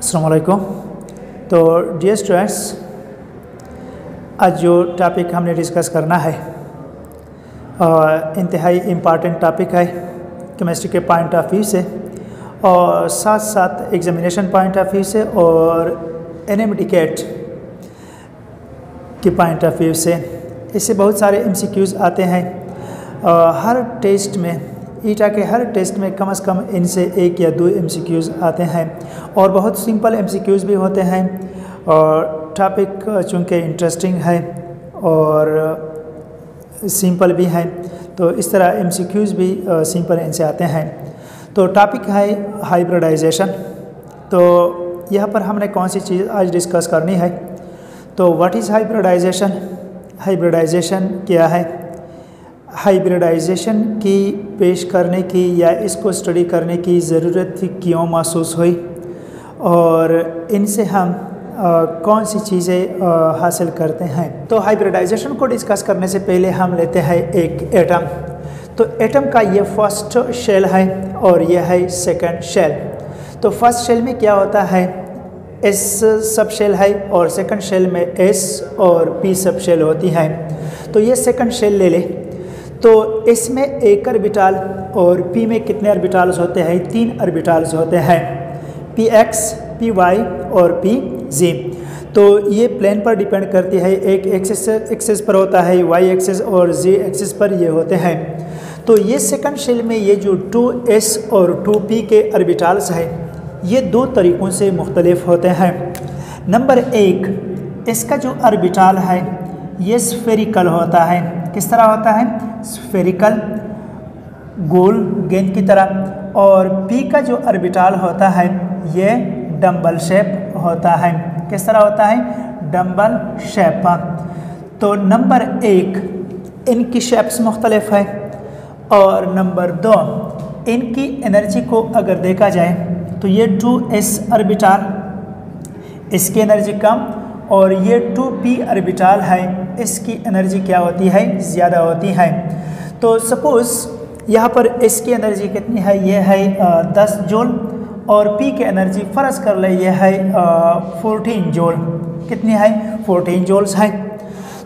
अस्सलाम वालेकुम। तो डियर स्टूडेंट्स, आज जो टॉपिक हमने डिस्कस करना है इंतहाई इम्पॉर्टेंट टॉपिक है केमिस्ट्री के पॉइंट ऑफ व्यू से और साथ साथ एग्जामिनेशन पॉइंट ऑफ व्यू से और एनएमडीकेट के पॉइंट ऑफ व्यू से। इससे बहुत सारे एमसीक्यूज़ आते हैं। हर टेस्ट में ईटा के हर टेस्ट में कम से कम इनसे एक या दो एमसीक्यूज़ आते हैं और बहुत सिंपल एमसीक्यूज़ भी होते हैं। और टॉपिक चूँकि इंटरेस्टिंग है और सिंपल भी है, तो इस तरह एमसीक्यूज़ भी सिंपल इनसे आते हैं। तो टॉपिक है हाइब्रिडाइजेशन। तो यहाँ पर हमने कौन सी चीज़ आज डिस्कस करनी है। तो व्हाट इज़ हाइब्रिडाइजेशन? हाइब्रिडाइजेशन क्या है? हाइब्रिडाइजेशन की पेश करने की या इसको स्टडी करने की ज़रूरत क्यों महसूस हुई और इनसे हम कौन सी चीज़ें हासिल करते हैं। तो हाइब्रिडाइजेशन को डिस्कस करने से पहले हम लेते हैं एक एटम। तो एटम का ये फर्स्ट शेल है और यह है सेकंड शेल। तो फर्स्ट शेल में क्या होता है? एस सब शेल है और सेकंड शेल में एस और पी सब शेल होती है। तो ये सेकंड शेल ले ले। तो इसमें एक ऑर्बिटल और पी में कितने ऑर्बिटल्स होते हैं? 3 ऑर्बिटल्स होते हैं, पी एक्स, पी वाई और पी जी। तो ये प्लेन पर डिपेंड करती है। एक एक्सिस पर होता है वाई एक्सिस और जी एक्सिस पर ये होते हैं। तो ये सेकंड शेल में ये जो 2s और 2p के ऑर्बिटल्स हैं ये दो तरीक़ों से मुख्तलिफ होते हैं। नंबर 1, इसका जो ऑर्बिटल है ये स्फेरिकल होता है। किस तरह होता है? स्फेरिकल, गोल गेंद की तरह। और p का जो ऑर्बिटल होता है ये डम्बल शेप होता है। किस तरह होता है? Dumbbell shape. तो नंबर 1, इनकी शेप्स मुख्तलिफ है और नंबर 2, इनकी एनर्जी को अगर देखा जाए तो ये 2s ऑर्बिटल, इसकी एनर्जी कम और ये 2p ऑर्बिटल है, इसकी एनर्जी क्या होती है? ज़्यादा होती है। तो सपोज़ यहाँ पर इसकी एनर्जी कितनी है? ये है 10 जूल और p की एनर्जी फ़र्ज़ कर ले ये है 14 जूल। कितनी है? 14 जूल्स है।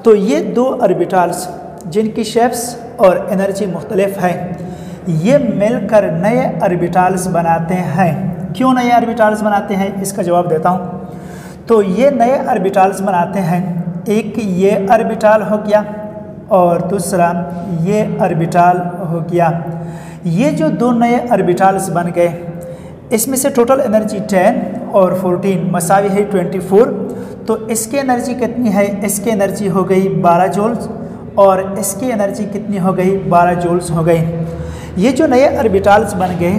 तो ये दो ऑर्बिटल्स जिनकी शेप्स और एनर्जी मुख्तलिफ है ये मिलकर नए ऑर्बिटल्स बनाते हैं। क्यों नए ऑर्बिटल्स बनाते हैं इसका जवाब देता हूँ। तो ये नए ऑर्बिटल्स बनाते हैं, एक ये ऑर्बिटल हो गया और दूसरा ये ऑर्बिटल हो गया। ये जो दो नए ऑर्बिटल्स बन गए इसमें से टोटल एनर्जी 10 और 14 मसावी है 24। तो इसकी एनर्जी कितनी है? इसकी एनर्जी हो गई 12 जूल्स और इसकी एनर्जी कितनी हो गई? 12 जूल्स हो गई। ये जो नए ऑर्बिटल्स बन गए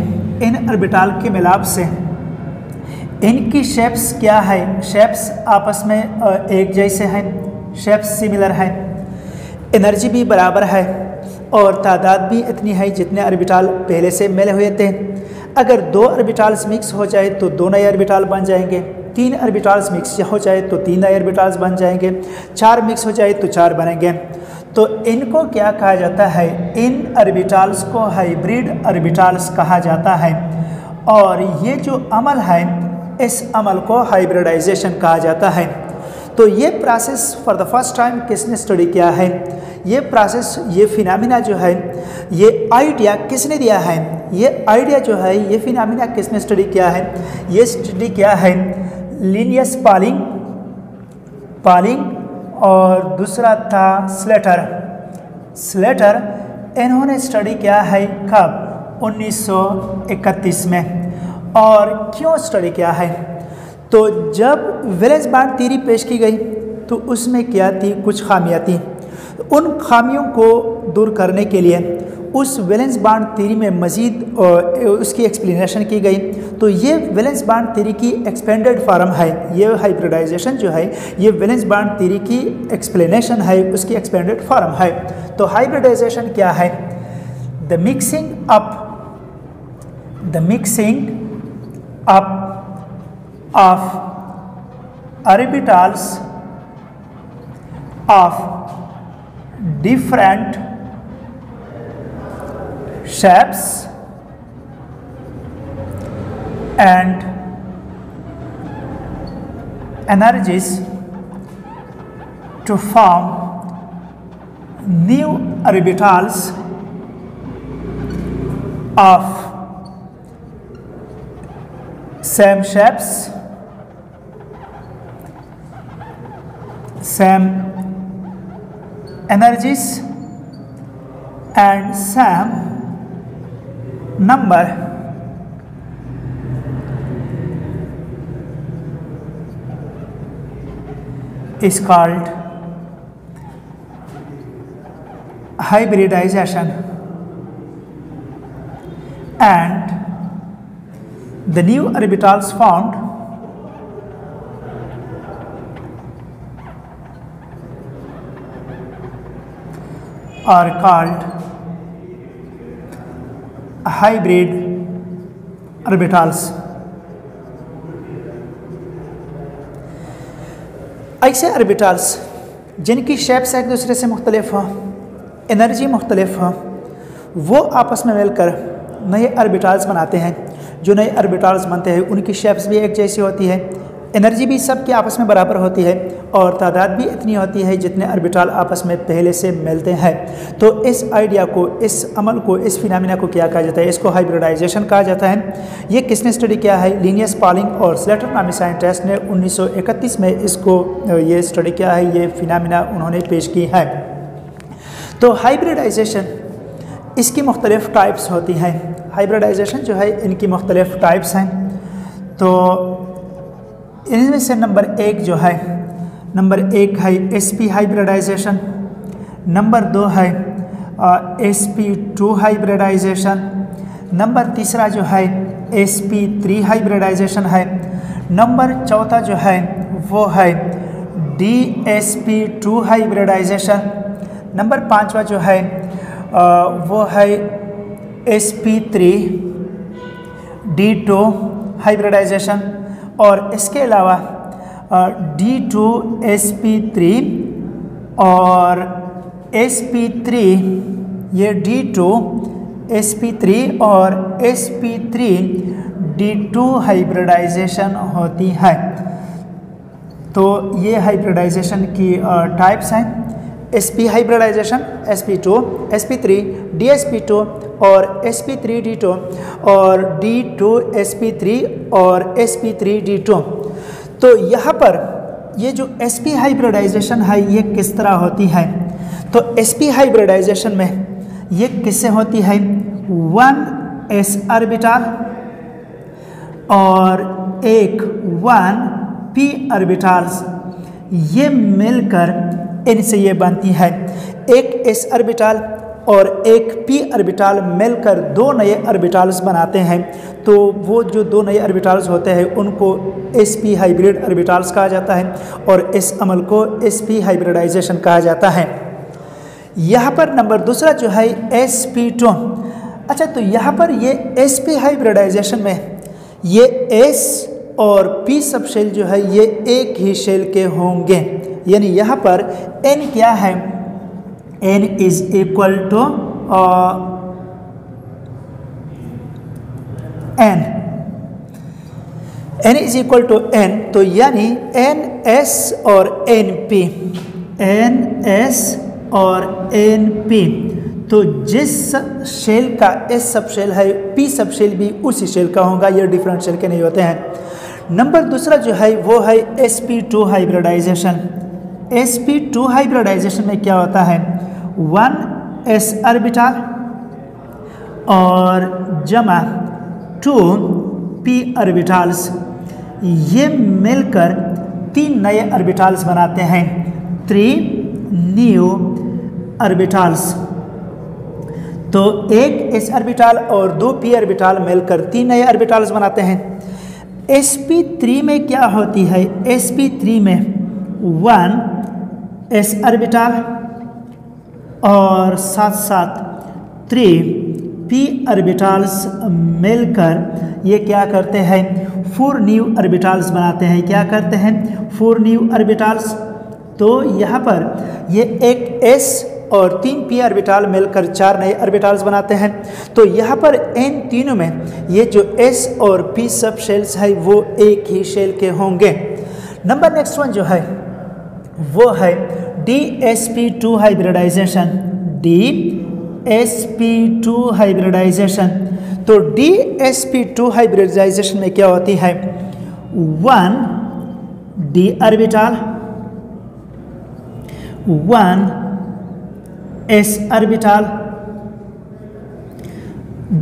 इन ऑर्बिटल के मिलाप से इनकी शेप्स क्या है? शेप्स आपस में एक जैसे हैं, शेप्स सिमिलर है, एनर्जी भी बराबर है और तादाद भी इतनी है जितने ऑर्बिटल पहले से मिले हुए थे। अगर 2 ऑर्बिटल्स मिक्स हो जाए तो 2 नए ऑर्बिटल बन जाएंगे, 3 ऑर्बिटल्स मिक्स हो जाए तो 3 नए ऑर्बिटल्स बन जाएंगे, 4 मिक्स हो जाए तो 4 बनेंगे। तो इनको क्या कहा जाता है? इन ऑर्बिटल्स को हाइब्रिड ऑर्बिटल्स कहा जाता है। और ये जो अमल है इस अमल को हाइब्रिडाइजेशन कहा जाता है। तो ये process for the first time किसने स्टडी किया है? ये प्रोसेस, ये फिनोमिना जो है, ये आइडिया किसने दिया है? ये आइडिया जो है, ये फिनोमिना किसने स्टडी किया है? ये स्टडी किया है लिनियस पॉलिंग और दूसरा था स्लेटर। इन्होंने स्टडी किया है कब? 1931 में। और क्यों स्टडी किया है? तो जब वैलेंस बैंड थ्योरी पेश की गई तो उसमें क्या थी? कुछ खामियां थी। उन खामियों को दूर करने के लिए उस वैलेंस बैंड थ्योरी में मज़ीद उसकी एक्सप्लेनेशन की गई। तो ये वैलेंस बैंड थ्योरी की एक्सपेंडेड फॉर्म है। ये हाइब्रिडाइजेशन जो है ये वैलेंस बैंड थ्योरी की एक्सप्लेनेशन है, उसकी एक्सपेंडेड फॉर्म है। तो हाइब्रिडाइजेशन क्या है? The mixing up of orbitals of different shapes and energies to form new orbitals of same shapes, same energies and same number is called hybridization, and the new orbitals found are called hybrid orbitals. ऐसे orbitals जिनकी shapes एक दूसरे से मुख्तलिफ हो, energy मुख्तलिफ हो, वो आपस में मिलकर नए ऑर्बिटल्स बनाते हैं। जो नए ऑर्बिटल्स बनते हैं उनकी शेप्स भी एक जैसी होती है, एनर्जी भी सबकी आपस में बराबर होती है और तादाद भी इतनी होती है जितने ऑर्बिटल आपस में पहले से मिलते हैं। तो इस आइडिया को, इस अमल को, इस फिनोमेना को क्या कहा जाता है? इसको हाइब्रिडाइजेशन कहा जाता है। ये किसने स्टडी किया है? लिनियस पॉलिंग और स्लेटर नामी साइंटिस्ट ने 1931 में इसको ये स्टडी किया है, ये फिनोमेना उन्होंने पेश की है। तो हाइब्रिडाइजेशन इसकी मुख्तलिफ टाइप्स होती हैं। हाइब्रिडाइजेशन जो है इनकी मुख्तलिफ टाइप्स हैं। तो इनमें से नंबर एक जो है, नंबर एक है sp हाइब्रिडाइजेशन, नंबर 2 है sp2 हाइब्रिडाइजेशन, नंबर तीसरा जो है sp3 हाइब्रिडाइजेशन है, नंबर चौथा जो है वो है dsp2 हाइब्रिडाइजेशन, नंबर 5वां जो है वो है sp3 d2 हाइब्रिडाइजेशन, और इसके अलावा d2 sp3 और sp3, ये d2 sp3 और sp3 d2 हाइब्रिडाइजेशन होती है। तो ये हाइब्रिडाइजेशन की टाइप्स हैं। sp hybridisation, sp2, sp3, dsp2 और sp3 d2 और d2 sp3 और sp3 d2। तो यहाँ पर ये जो sp हाइब्रिडाइजेशन है ये किस तरह होती है? तो sp हाइब्रिडाइजेशन में ये किससे होती है? 1s ऑर्बिटल और एक 1p ऑर्बिटल्स, ये मिलकर इनसे ये बनती है। एक s ऑर्बिटल और एक p ऑर्बिटल मिलकर दो नए ऑर्बिटल्स बनाते हैं। तो वो जो दो नए ऑर्बिटल्स होते हैं उनको sp हाइब्रिड ऑर्बिटल्स कहा जाता है और इस अमल को sp हाइब्रिडाइजेशन कहा जाता है। यहाँ पर नंबर दूसरा जो है sp2। अच्छा, तो यहाँ पर ये sp हाइब्रिडाइजेशन में ये s और p सब शेल जो है ये एक ही शेल के होंगे, यानी यहाँ पर n क्या है? n is equal to n is equal to n, तो यानी ns और np, ns और np। तो जिस शेल का s सब शेल है p सब शेल भी उसी शेल का होगा, ये डिफरेंट शेल के नहीं होते हैं। नंबर दूसरा जो है वो है sp2 हाइब्रिडाइजेशन। sp2 हाइब्रिडाइजेशन में क्या होता है? 1s ऑर्बिटल और जमा 2p ऑर्बिटल्स, ये मिलकर तीन नए ऑर्बिटल्स बनाते हैं, 3 न्यू ऑर्बिटल्स। तो एक s ऑर्बिटल और दो p ऑर्बिटल मिलकर तीन नए ऑर्बिटल्स बनाते हैं। sp3 में क्या होती है? sp3 में 1s ऑर्बिटल और साथ साथ 3p ऑर्बिटल्स मिलकर ये क्या करते हैं? 4 न्यू ऑर्बिटल्स बनाते हैं। क्या करते हैं? 4 न्यू ऑर्बिटल्स। तो यहाँ पर ये एक s और 3p ऑर्बिटल मिलकर 4 नए ऑर्बिटल्स बनाते हैं। तो यहाँ पर इन तीनों में ये जो s और p सब शेल्स है वो एक ही शेल के होंगे। नंबर नेक्स्ट वन जो है वो है DsP2 हाइब्रिडाइजेशन। DsP2 hybridisation. तो DsP2 हाइब्रिडाइजेशन में क्या होती है, 1 d ऑर्बिटल 1 s ऑर्बिटल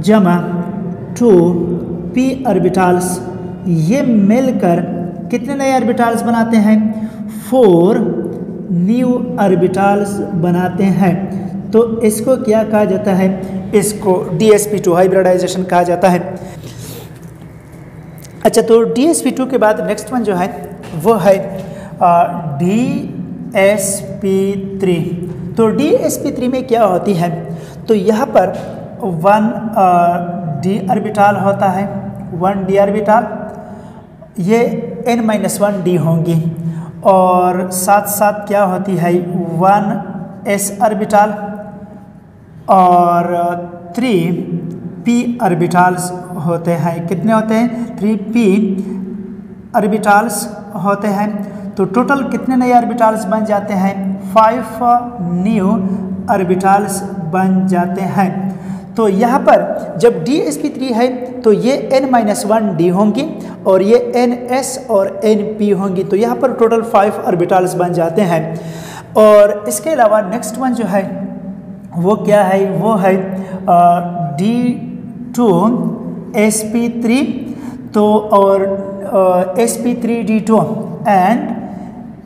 जमा 2 p ऑर्बिटल्स, ये मिलकर कितने नए ऑर्बिटल्स बनाते हैं, 4 न्यू ऑर्बिटल्स बनाते हैं। तो इसको क्या कहा जाता है, इसको DsP2 हाइब्रिडाइजेशन कहा जाता है। अच्छा, तो DsP2 के बाद नेक्स्ट वन जो है वो है DsP3। तो DsP3 में क्या होती है, तो यहाँ पर 1 d ऑर्बिटल होता है, 1 d ऑर्बिटल, ये n-1 d होंगी, और साथ साथ क्या होती है 1 s ऑर्बिटल और 3 p ऑर्बिटल्स होते हैं। कितने होते हैं, 3 p ऑर्बिटल्स होते हैं। तो टोटल कितने नए ऑर्बिटल्स बन जाते हैं, 5 न्यू ऑर्बिटल्स बन जाते हैं। तो यहाँ पर जब DsP3 है तो ये n-1 d होंगी और ये ns और np होंगी। तो यहाँ पर टोटल 5 ऑर्बिटल्स बन जाते हैं। और इसके अलावा नेक्स्ट वन जो है वो क्या है, वो है D2sp3। तो और sp3d2 एंड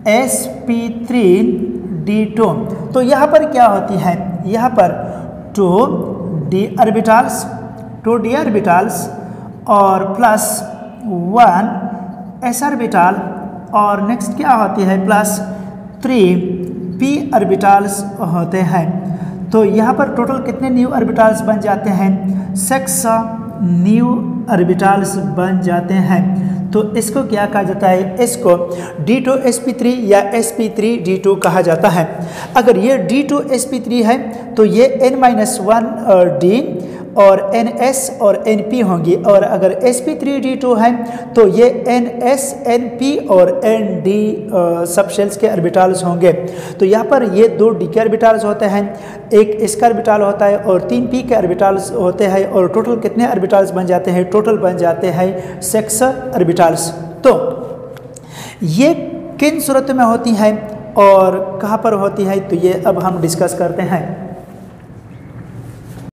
sp3d2। तो यहाँ पर क्या होती है, यहाँ पर 2 d ऑर्बिटल्स और प्लस 1 s ऑर्बिटल, और नेक्स्ट क्या होती है प्लस 3 p ऑर्बिटल्स होते हैं। तो यहाँ पर टोटल कितने न्यू ऑर्बिटल्स बन जाते हैं, 6 न्यू ऑर्बिटल्स बन जाते हैं। तो इसको क्या कहा जाता है, इसको D2sp3 या sp3d2 कहा जाता है। अगर ये D2sp3 है तो ये n-1 d और ns और np होंगी, और अगर sp3d2 है तो ये ns np और nd सब शेल्स के ऑर्बिटल्स होंगे। तो यहाँ पर ये 2 d के ऑर्बिटल्स होते हैं, एक s का ऑर्बिटल होता है और 3 p के ऑर्बिटल्स होते हैं, और टोटल कितने ऑर्बिटल्स बन जाते हैं, टोटल बन जाते हैं 6 ऑर्बिटल्स। तो ये किन सूरत में होती है और कहाँ पर होती है, तो ये अब हम डिस्कस करते हैं।